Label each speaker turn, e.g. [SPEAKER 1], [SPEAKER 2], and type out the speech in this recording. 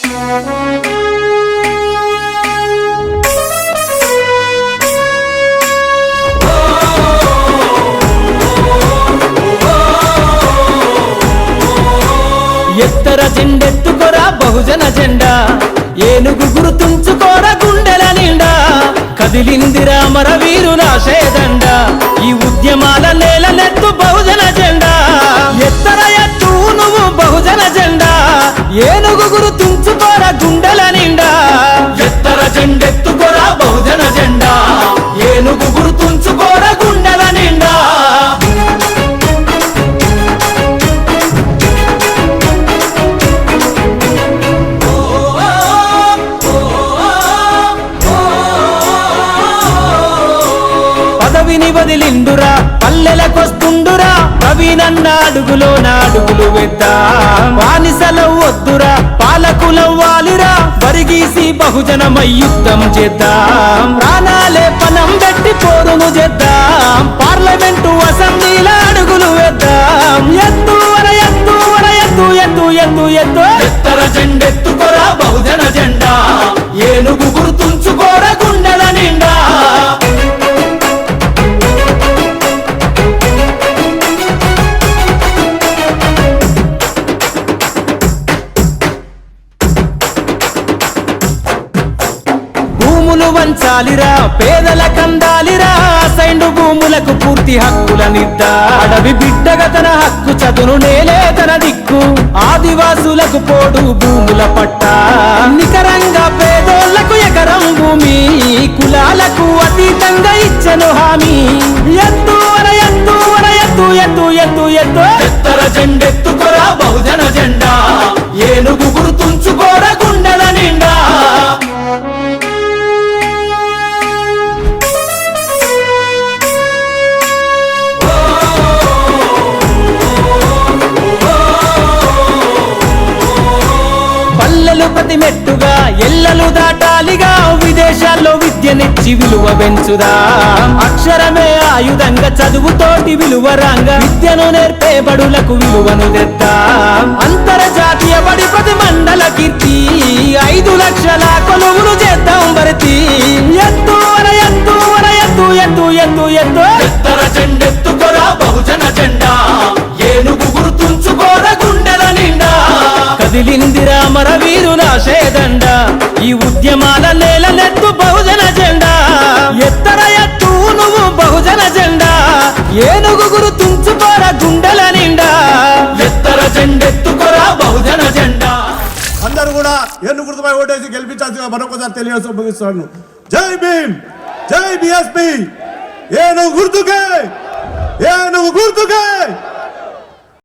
[SPEAKER 1] ఎత్తర జెండెత్తుకోరా బహుజన జెండా, ఏనుగు గుర్తుంచుకోరా గుండెల నిండా, కదిలిందిరా మరవీరుల ఆశయదండ, ఈ ఉద్యమాల నేలనెత్తు బహుజన జెండా. ఎత్తర ఎత్తు నువ్వు బహుజన జెండా, ఏనుగు గుర్తుంచుకోరా గుండెల నిండా. ఎత్తర జెండెత్తుకోరా బహుజన జెండా, ఏనుగు గుర్తుంచుకోరా గుండెల నిండా. పదవిని వదిలిండురా పల్లెలకొస్తుండురా, ప్రవీణన్న అడుగులో నాడుగులు వేద్దాం. బానిసలం వద్దురా పాలకులవ్వాలిరా, బరిగీసి బహుజనమై యుద్ధం చేద్దాం. ప్రాణాలే పనం పెట్టి పోరును చేద్దాం, పార్లమెంటు అసెంబ్లీల అడుగులు వేద్దాం. ఎత్తు వర ఎత్తు వర ఎత్తు ఎత్తు ఎత్తు ఎత్తు ఎత్తర జెండెత్తుకోరా బహుజన జెండా, ఏనుగు గుర్తుంచుకోరా గుండెల నిండా. భూములు వంచాలిరా పేదల కందాలిరా, సైండు భూములకు పూర్తి హక్కులనిద్దా. అడవి బిడ్డగా తన హక్కు చదును నేలే తన దిక్కు, ఆదివాసులకు పోడు భూముల పట్ట. నికరంగా పేదోళ్లకు ఎకరం భూమి, కులాలకు అతీతంగా ఇచ్చను హామీ. ఎత్తు వర ఎత్తు వర ఎత్తు ఎత్తు ఎత్తు ఎత్తు ఎత్తర జెండెత్తుకోరా బహుజన జెండా, ఏనుగు గుర్తుంచుకోరా గుండెల నిండా. ప్రతి మెట్టుగా ఎల్లలు దాటాలిగా, విదేశాల్లో విద్యనిచ్చి విలువ పెంచుదా. అక్షరమే ఆయుధంగా చదువుతోటి విలువరంగా, విద్యను నేర్పే బడులకు విలువను తెద్దాం. అంతర్జాతీయ బడి 10 మండల కీర్తి, 5 లక్షల కొలువులు చేద్దాం భర్తీ. ఎత్తు వర ఎత్తు వర ఎత్తు ఎత్తు ఎత్తు ఎత్తు ఎత్తర జెండెత్తుకోరా బహుజన జెండా, ఏనుగు గుర్తుంచుకోరా గుండెల నిండా. కదిలిందిరా మరవీరుల ఆశయదండ, ఈ ఉద్యమాల నేలనెత్తు బహుజన జెండా. ఎత్తర ఎత్తు నువ్వు బహుజన జెండా, ఏనుగు గుర్తుంచుకోరా గుండెల నిండా. ఎత్తర జెండెత్తుకోరా బహుజన జెండా.
[SPEAKER 2] అందరూ కూడా ఏనుగు గుర్తుపై ఓటేసి గెలిపించాల్సిందిగా మరొకసారి తెలియజేస్తూ ముగిస్తాను. జై భీమ్, జై బీఎస్పీ, ఏనుగు గుర్తుకే, ఏనుగు గుర్తుకే.